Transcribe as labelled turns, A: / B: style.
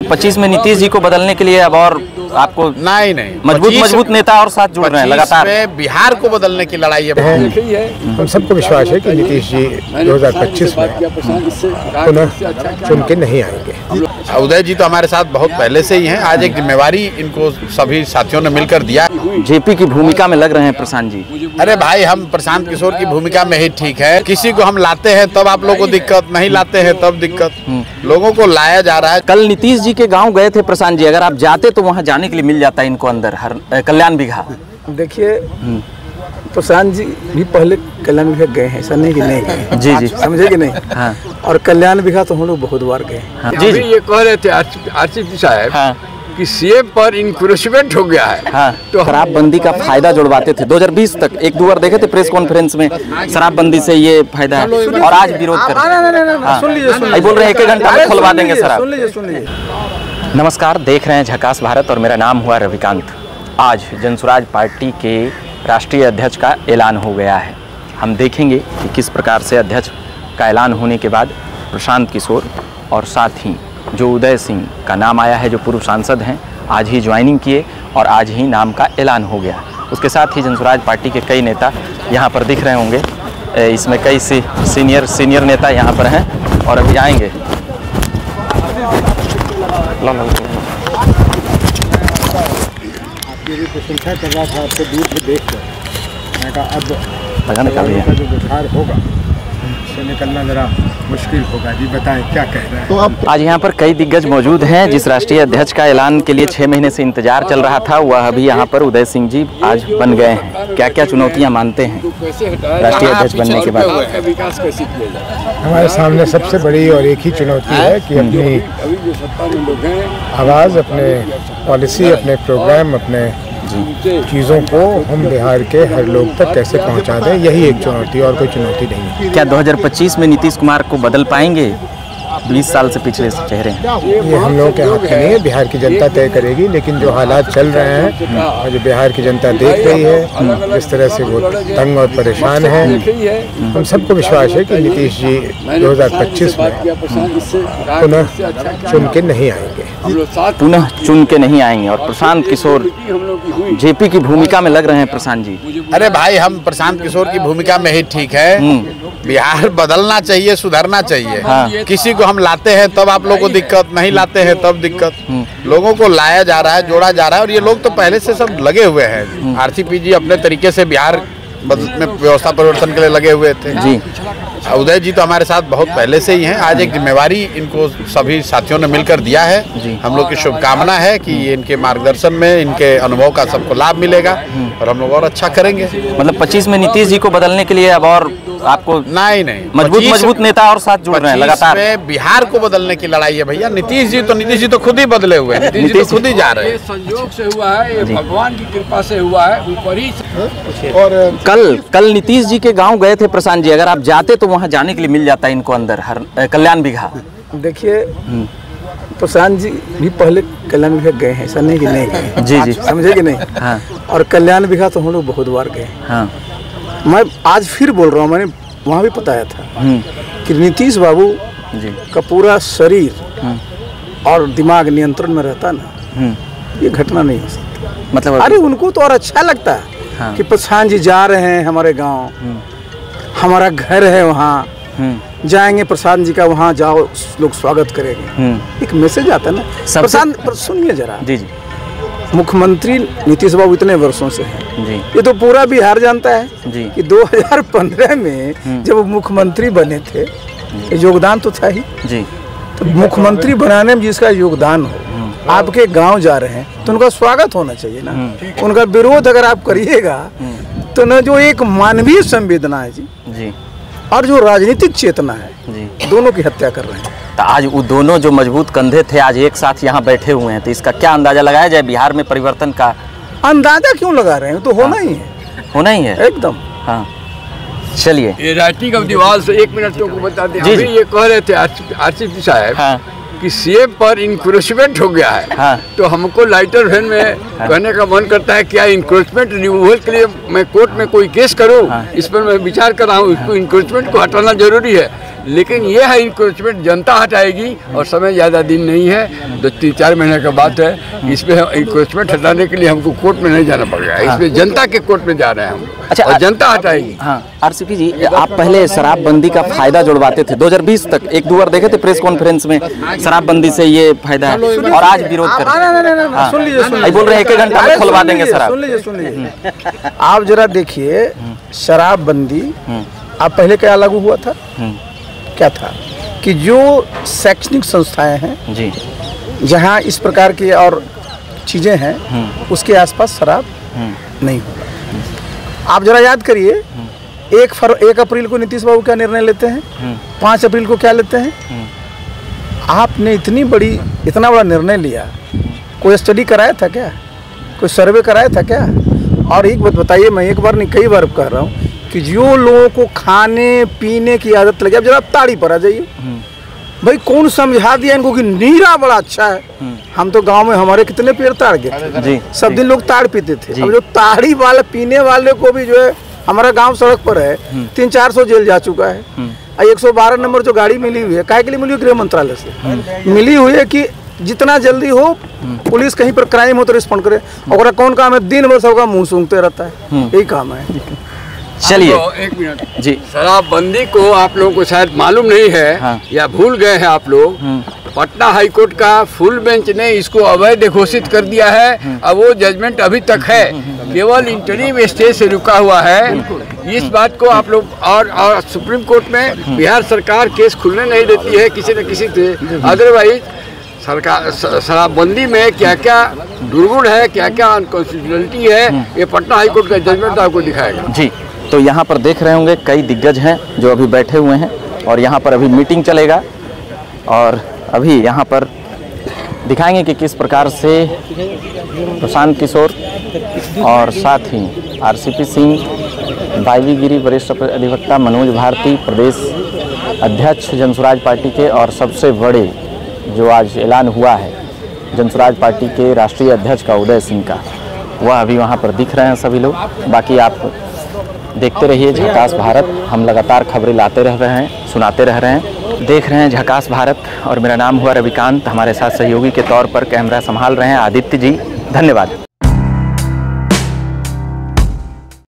A: मतलब 25 में नीतीश जी को बदलने के लिए अब और आपको
B: नहीं
A: मजबूत नेता और साथ जुड़ रहे हैं लगातार।
B: बिहार को बदलने की लड़ाई है।
C: हम सबको विश्वास है कि नीतीश जी 2025 में पुनः चुन के नहीं आएंगे।
B: उदय जी तो हमारे साथ बहुत पहले से ही हैं। आज एक जिम्मेवारी इनको सभी साथियों ने मिलकर दिया।
A: जेपी की भूमिका में लग रहे हैं प्रशांत जी।
B: अरे भाई, हम प्रशांत किशोर की भूमिका में ही ठीक है। किसी को हम लाते हैं तब आप लोगों को दिक्कत, नहीं लाते हैं तब दिक्कत। लोगों को लाया जा रहा है।
A: कल नीतीश जी के गांव गए थे प्रशांत जी, अगर आप जाते तो वहां जाने के लिए मिल जाता है इनको अंदर कल्याण बिघा।
D: देखिए, प्रशांत जी भी पहले कल्याण बिघा गए हैं, ऐसा नहीं कि नहीं गए।
A: जी
D: समझे कि नहीं।
A: हाँ।
D: और कल्याण बिघा तो हम लोग बहुत बार गए।
A: हाँ।
E: जी ये कह रहे थे आरसीपी साहब। हाँ। कि सीएम पर इंक्रोचमेंट हो गया है।
A: हाँ। तो शराबबंदी का फायदा जुड़वाते थे 2020 तक। एक दो बार देखे थे प्रेस कॉन्फ्रेंस में, शराबबंदी से ये फायदा है और आज विरोध कर रहे हैं।
D: सुन लीजिए,
A: बोल रहे हैं 1 घंटा में खुलवा देंगे शराब।
D: सुन लीजिए।
A: नमस्कार, देख रहे हैं झकास भारत और मेरा नाम हुआ रविकांत। आज जनसुराज पार्टी के राष्ट्रीय अध्यक्ष का ऐलान हो गया है। हम देखेंगे कि किस प्रकार से अध्यक्ष का ऐलान होने के बाद प्रशांत किशोर और साथ ही जो उदय सिंह का नाम आया है, जो पूर्व सांसद हैं, आज ही ज्वाइनिंग किए और आज ही नाम का ऐलान हो गया। उसके साथ ही जनसुराज पार्टी के कई नेता यहाँ पर दिख रहे होंगे। इसमें कई सीनियर नेता यहाँ पर हैं और अभी आएंगे।
C: प्रशंसा कर रहा था आपको दूर से देखकर। मैं कहा अब
A: जो
C: बुखार होगा से निकलना जरा मुश्किल होगा। जी बताएं क्या कह रहे हैं।
A: तो अब आज यहाँ पर कई दिग्गज मौजूद हैं। जिस राष्ट्रीय अध्यक्ष का ऐलान के लिए 6 महीने से इंतजार चल रहा था, वह अभी यहाँ पर उदय सिंह जी आज बन गए हैं। क्या क्या चुनौतियाँ मानते हैं राष्ट्रीय अध्यक्ष बनने के बाद?
E: विकास कैसे किया जाए?
C: हमारे सामने सबसे बड़ी और एक ही चुनौती है कि अपनी आवाज़, अपने पॉलिसी, अपने प्रोग्राम, अपने चीज़ों को हम बिहार के हर लोग तक कैसे पहुंचा दें। यही एक चुनौती, और कोई चुनौती नहीं है।
A: क्या 2025 में नीतीश कुमार को बदल पाएंगे? 20 साल से पिछले चेहरे
C: ये हम लोगों के हाथ में नहीं है, बिहार की जनता तय करेगी। लेकिन जो हालात चल रहे हैं और जो बिहार की जनता देख रही है, जिस तरह से वो तंग और परेशान है, हम सबको विश्वास है कि नीतीश जी 2025 में पुनः चुन के नहीं आएंगे।
A: और प्रशांत किशोर जेपी की भूमिका में लग रहे हैं प्रशांत जी।
B: अरे भाई, हम प्रशांत किशोर की भूमिका में ही ठीक है। बिहार बदलना चाहिए, सुधरना चाहिए।
A: हाँ।
B: किसी को हम लाते हैं तब आप लोगों को दिक्कत, नहीं लाते हैं तब दिक्कत। लोगों को लाया जा रहा है, जोड़ा जा रहा है, और ये लोग तो पहले से सब लगे हुए हैं। आरसीपी जी अपने तरीके से बिहार में व्यवस्था परिवर्तन के लिए लगे हुए थे।
A: जी
B: उदय जी तो हमारे साथ बहुत पहले से ही हैं। आज एक जिम्मेवारी इनको सभी साथियों ने मिलकर दिया है। हम लोग की शुभकामना है कि इनके मार्गदर्शन में, इनके अनुभव का सबको लाभ मिलेगा और हम लोग और अच्छा करेंगे।
A: मतलब 25 में नीतीश जी को बदलने के लिए अब और आपको
B: नहीं
A: मजबूत नेता और साथ जुड़ रहे हैं लगातार।
B: बिहार को बदलने की लड़ाई है भैया। नीतीश जी तो खुद ही बदले हुए हैं। नीतीश जी तो खुद ही जा रहे हैं।
E: संयोग से हुआ है, ये भगवान की कृपा से हुआ है, ऊपर ही।
A: और कल नीतीश जी के गांव गए थे प्रशांत जी, अगर आप जाते तो वहां जाने के लिए मिल जाता है इनको अंदर कल्याण बिघा।
D: देखिए, प्रशांत जी भी पहले कल्याण बिघा गए हैं, ऐसा नहीं कि नहीं गए।
A: जी
D: समझे कि नहीं।
A: हाँ।
D: और कल्याण बिघा तो हम लोग बहुत बार गए।
A: हाँ।
D: मैं आज फिर बोल रहा हूँ, मैंने वहाँ भी बताया था कि नीतीश बाबू का पूरा शरीर और दिमाग नियंत्रण में रहता ना, ये घटना नहीं हो सकती।
A: मतलब
D: अरे उनको तो और अच्छा लगता है। हाँ। कि प्रशांत जी जा रहे हैं हमारे गांव, हमारा घर है वहाँ, जाएंगे प्रशांत जी का, वहाँ जाओ, लोग स्वागत करेंगे। एक मैसेज आता है ना। प्रशांत, सुनिए जरा।
A: जी।
D: मुख्यमंत्री नीतीश बाबू इतने वर्षों से हैं
A: जी।
D: ये तो पूरा बिहार जानता है
A: जी।
D: कि 2015 में जब वो मुख्यमंत्री बने थे, योगदान तो था ही
A: जी।
D: तो मुख्यमंत्री बनाने में जिसका योगदान हो, आपके गांव जा रहे हैं तो उनका स्वागत होना चाहिए ना। उनका विरोध अगर आप करिएगा तो न जो एक मानवीय संवेदना है जी, और जो राजनीतिक चेतना है जी, दोनों की हत्या कर रहे हैं।
A: तो आज वो दोनों जो मजबूत कंधे थे आज एक साथ यहाँ बैठे हुए हैं, तो इसका क्या अंदाजा लगाया जाए बिहार में परिवर्तन का?
D: अंदाजा क्यों लगा रहे हैं, तो होना ही है,
A: होना ही है
D: एकदम।
A: हाँ चलिए,
E: ये राइटिंग ऑफ द वॉल से 1 मिनट को बता दें।
A: जी।
E: ये कह रहे थे आरसीपी साहब।
A: हाँ।
E: कि सीएम पर इंक्रोचमेंट हो गया है।
A: हाँ।
E: तो हमको लाइटर वैन में कहने का मन करता है क्या इंक्रोचमेंट रिमूवल के लिए मैं कोर्ट में कोई केस करूं? इस पर मैं विचार कर रहा हूं। इसको इंक्रोचमेंट को हटाना जरूरी है, लेकिन ये है इंक्रोचमेंट जनता हटाएगी और समय ज़्यादा दिन नहीं है, 2-3-4 महीने का बात है। इसमें इंक्रोचमेंट हटाने के लिए हमको कोर्ट में नहीं जाना पड़ेगा। इसमें जनता के कोर्ट में जा रहे हैं हम।
A: अच्छा,
E: और जनता हटाएगी।
A: हाँ, आरसीपी जी, आप पहले शराबबंदी का फायदा जुड़वाते थे 2020 तक, 1-2 बार देखे थे प्रेस कॉन्फ्रेंस में, शराबबंदी से ये फायदा है और आज विरोध कर रहे हैं।
D: सुन लीजिए,
A: बोल रहे हैं 1 घंटा में खुलवा देंगे शराब।
D: सुन लीजिए आप जरा देखिए, शराबबंदी आप पहले क्या लागू हुआ था? क्या था कि जो शैक्षणिक संस्थाएं हैं
A: जी,
D: जहां इस प्रकार की और चीजें हैं, उसके आसपास शराब नहीं होगा। आप जरा याद करिए, 1 अप्रैल को नीतीश बाबू क्या निर्णय लेते हैं, 5 अप्रैल को क्या लेते हैं? आपने इतना बड़ा निर्णय लिया, कोई स्टडी कराया था क्या? कोई सर्वे कराया था क्या? और एक बात बताइए, मैं एक बार नहीं कई बार कह रहा हूँ कि जो लोगों को खाने पीने की आदत लगी, अब जरा ताड़ी पर आ जाइए भाई, कौन समझा दिया इनको कि नीरा बड़ा अच्छा है? हम तो गांव में हमारे कितने पेड़ ताड़ गए थे, सब दिन लोग ताड़ पीते थे। अब जो ताड़ी वाले पीने वाले को भी जो है, हमारा गांव सड़क पर है, 300-400 जेल जा चुका है। 112 नंबर जो गाड़ी मिली हुई है, काहे के लिए मिली हुई? गृह मंत्रालय से मिली हुई है कि जितना जल्दी हो पुलिस कहीं पर क्राइम हो तो रिस्पॉन्ड करे। और कौन काम है? दिन भर सबका मुंह सूंघते रहता है, यही काम है।
A: चलिए,
E: एक मिनट
A: जी,
E: शराबबंदी को आप लोगों को शायद मालूम नहीं है।
A: हाँ।
E: या भूल गए हैं आप लोग। पटना हाईकोर्ट का फुल बेंच ने इसको अवैध घोषित कर दिया है। अब वो जजमेंट अभी तक है, केवल इंटरिम स्टेज से रुका हुआ है। इस बात को आप लोग और सुप्रीम कोर्ट में बिहार सरकार केस खुलने नहीं देती है किसी न किसी से। अदरवाइज सरकार शराबबंदी में क्या क्या दुर्गुण है, क्या क्या अनकॉन्स्टिट्यूशनलिटी है, ये पटना हाईकोर्ट का जजमेंट आपको दिखाएगा।
A: जी, तो यहाँ पर देख रहे होंगे कई दिग्गज हैं जो अभी बैठे हुए हैं और यहाँ पर अभी मीटिंग चलेगा और अभी यहाँ पर दिखाएंगे कि किस प्रकार से प्रशांत किशोर और साथ ही आरसीपी सिंह, वाईवी गिरी, वरिष्ठ अधिवक्ता मनोज भारती, प्रदेश अध्यक्ष जनसुराज पार्टी के, और सबसे बड़े जो आज ऐलान हुआ है जनसुराज पार्टी के राष्ट्रीय अध्यक्ष का उदय सिंह का, वह अभी वहाँ पर दिख रहे हैं सभी लोग। बाकी आप देखते रहिए झकास भारत, हम लगातार खबरें लाते रह रहे हैं, सुनाते रह रहे हैं। देख रहे हैं झकास भारत और मेरा नाम हुआ रविकांत। हमारे साथ सहयोगी के तौर पर कैमरा संभाल रहे हैं आदित्य जी, धन्यवाद।